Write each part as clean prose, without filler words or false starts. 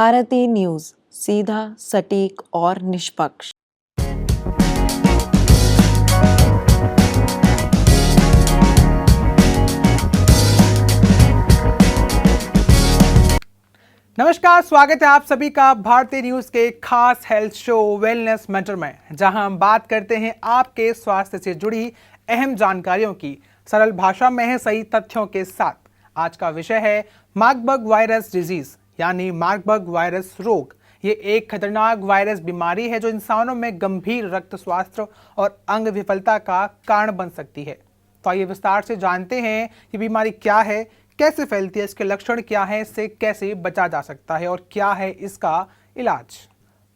Bharti news, सीधा, सटीक और निष्पक्ष। नमस्कार, स्वागत है आप सभी का भारतीय न्यूज के खास हेल्थ शो वेलनेस मैटर में, जहां हम बात करते हैं आपके स्वास्थ्य से जुड़ी अहम जानकारियों की सरल भाषा में है, सही तथ्यों के साथ। आज का विषय है मार्बर्ग वायरस डिजीज यानी मार्बर्ग वायरस रोग। ये एक खतरनाक वायरस बीमारी है जो इंसानों में गंभीर रक्त स्वास्थ्य और अंग विफलता का कारण बन सकती है। तो आइए विस्तार से जानते हैं ये बीमारी क्या है, कैसे फैलती है, इसके लक्षण क्या हैं, इससे कैसे बचा जा सकता है और क्या है इसका इलाज।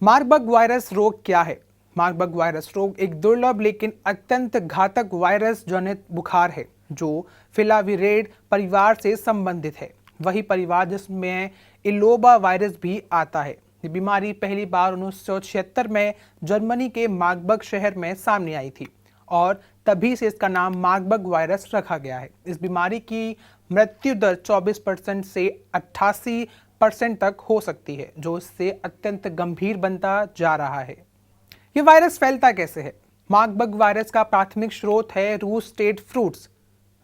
मार्बर्ग वायरस रोग क्या है? मार्बर्ग वायरस रोग एक दुर्लभ लेकिन अत्यंत घातक वायरस जनित बुखार है जो फिलाविरेड परिवार से संबंधित है, वही परिवार जिसमें इलोबा वायरस भी आता है। ये बीमारी पहली बार 1976 में जर्मनी के मार्बर्ग शहर में सामने आई थी और तभी से इसका नाम मार्बर्ग वायरस रखा गया है। इस बीमारी की मृत्यु दर 24% से 88% तक हो सकती है, जो इससे अत्यंत गंभीर बनता जा रहा है। ये वायरस फैलता कैसे है? मार्बर्ग वायरस का प्राथमिक स्रोत है रूस स्टेट फ्रूट्स,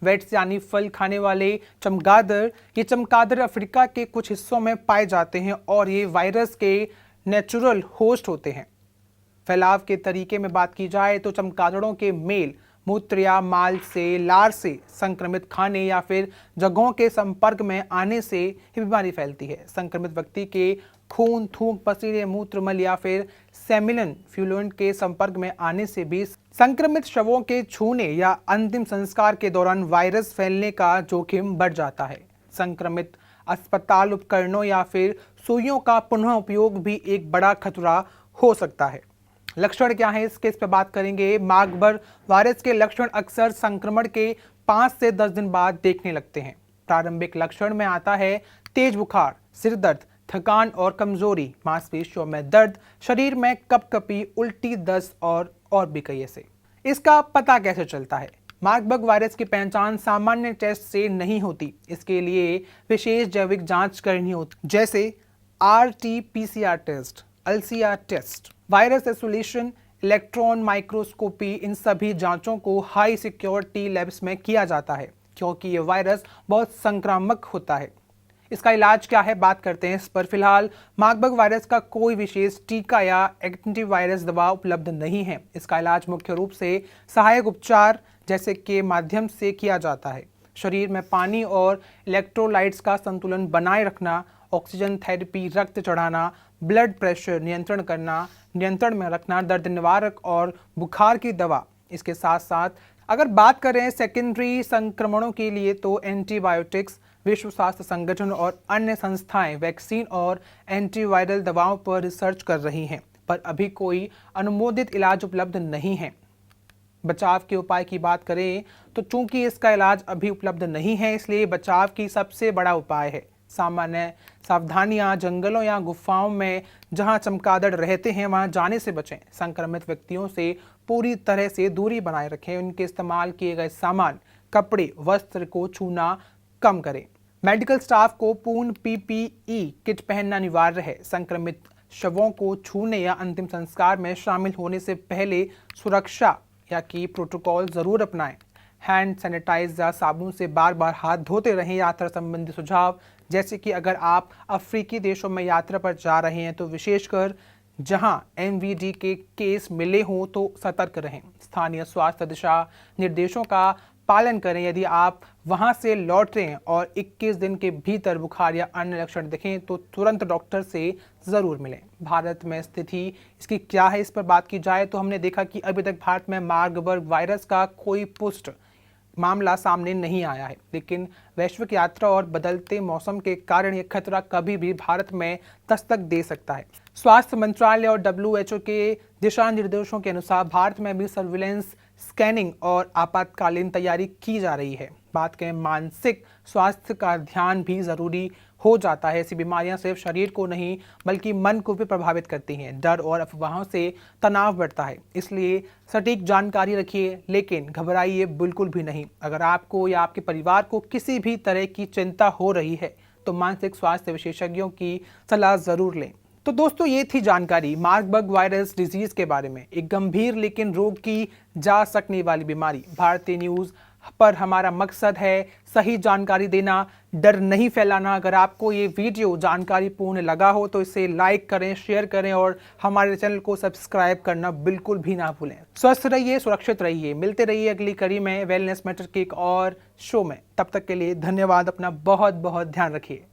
वेट्स यानी फल खाने वाले चमगादड़। ये चमगादड़ अफ्रीका के कुछ हिस्सों में पाए जाते हैं और ये वायरस के नेचुरल होस्ट होते हैं। फैलाव के तरीके में बात की जाए तो चमगादड़ों के मेल मूत्र या माल से, लार से, संक्रमित खाने या फिर जगहों के संपर्क में आने से ये बीमारी फैलती है। संक्रमित व्यक्ति के खून, थूक, पसीने, मूत्र, मल या फिर सेमिनल फ्लूइड के संपर्क में आने से भी, संक्रमित शवों के छूने या अंतिम संस्कार के दौरान वायरस फैलने का जोखिम बढ़ जाता है। संक्रमित अस्पताल उपकरणों या फिर सुइयों का पुनः उपयोग भी एक बड़ा खतरा हो सकता है। लक्षण क्या है इसके, इस पर बात करेंगे। मार्बर्ग वायरस के लक्षण अक्सर संक्रमण के 5 से 10 दिन बाद देखने लगते हैं। प्रारंभिक लक्षण में आता है तेज बुखार, सिर दर्द, थकान और कमजोरी, मांसपेशियों में दर्द, शरीर में कपकपी, उल्टी, दस्त और भी कई ऐसे। इसका पता कैसे चलता है? मार्बर्ग वायरस की पहचान सामान्य टेस्ट से नहीं होती। इसके लिए विशेष जैविक जांच करनी होती, जैसे RT-PCR test, ELISA test, virus isolation, electron microscopy. इन सभी जांचों को हाई सिक्योरिटी लैब्स में किया जाता है क्योंकि ये वायरस बहुत संक्रामक होता है। इसका इलाज क्या है, बात करते हैं इस पर। फिलहाल मार्बर्ग वायरस का कोई विशेष टीका या एंटीवायरस दवा उपलब्ध नहीं है। इसका इलाज मुख्य रूप से सहायक उपचार जैसे के माध्यम से किया जाता है। शरीर में पानी और इलेक्ट्रोलाइट्स का संतुलन बनाए रखना, ऑक्सीजन थेरेपी, रक्त चढ़ाना, ब्लड प्रेशर नियंत्रण में रखना, दर्द निवारक और बुखार की दवा। इसके साथ साथ अगर बात करें सेकेंडरी संक्रमणों के लिए तो एंटीबायोटिक्स, विश्व स्वास्थ्य संगठन और अन्य संस्थाएं वैक्सीन और एंटीवायरल दवाओं पर रिसर्च कर रही हैं, पर अभी कोई अनुमोदित इलाज उपलब्ध नहीं है। बचाव के उपाय की बात करें तो चूंकि इसका इलाज अभी उपलब्ध नहीं है, इसलिए बचाव की सबसे बड़ा उपाय है सामान्य सावधानियां। जंगलों या गुफाओं में जहां चमगादड़ रहते हैं वहां जाने से बचें। संक्रमित व्यक्तियों से पूरी तरह से दूरी बनाए रखें। उनके इस्तेमाल किए गए सामान, कपड़े, वस्त्र को छूना कम करें। मेडिकल स्टाफ को पूर्ण PPE किट पहनना अनिवार्य है। संक्रमित शवों को छूने या अंतिम संस्कार में शामिल होने से पहले सुरक्षा या की प्रोटोकॉल जरूर अपनाएं। हैंड सैनिटाइज या साबुन से बार बार हाथ धोते रहें। यात्रा संबंधी सुझाव, जैसे कि अगर आप अफ्रीकी देशों में यात्रा पर जा रहे हैं तो विशेषकर जहां MVD के केस मिले हों तो सतर्क रहें। स्थानीय स्वास्थ्य दिशा निर्देशों का पालन करें। यदि आप वहां से लौट रहे हैं और 21 दिन के भीतर बुखार या अन्य लक्षण दिखें तो तुरंत डॉक्टर से जरूर मिलें। भारत में स्थिति इसकी क्या है, इस पर बात की जाए तो हमने देखा कि अभी तक भारत में मार्बर्ग वायरस का कोई पुष्ट मामला सामने नहीं आया है, लेकिन वैश्विक यात्रा और बदलते मौसम के कारण यह खतरा कभी भी भारत में दस्तक दे सकता है। स्वास्थ्य मंत्रालय और WHO के दिशा निर्देशों के अनुसार भारत में भी सर्विलेंस, स्कैनिंग और आपातकालीन तैयारी की जा रही है। बात करें मानसिक स्वास्थ्य का ध्यान भी जरूरी हो जाता है। ऐसी बीमारियां सिर्फ शरीर को नहीं बल्कि मन को भी प्रभावित करती हैं। डर और अफवाहों से तनाव बढ़ता है, इसलिए सटीक जानकारी रखिए, लेकिन घबराइए बिल्कुल भी नहीं। अगर आपको या आपके परिवार को किसी भी तरह की चिंता हो रही है तो मानसिक स्वास्थ्य विशेषज्ञों की सलाह जरूर लें। तो दोस्तों, ये थी जानकारी मार्बर्ग वायरस डिजीज के बारे में, एक गंभीर लेकिन रोक की जा सकने वाली बीमारी। भारतीय न्यूज़ पर हमारा मकसद है सही जानकारी देना, डर नहीं फैलाना। अगर आपको ये वीडियो जानकारीपूर्ण लगा हो तो इसे लाइक करें, शेयर करें और हमारे चैनल को सब्सक्राइब करना बिल्कुल भी ना भूलें। स्वस्थ रहिए, सुरक्षित रहिए। मिलते रहिए अगली कड़ी में वेलनेस मैटर के एक और शो में। तब तक के लिए धन्यवाद। अपना बहुत बहुत ध्यान रखिए।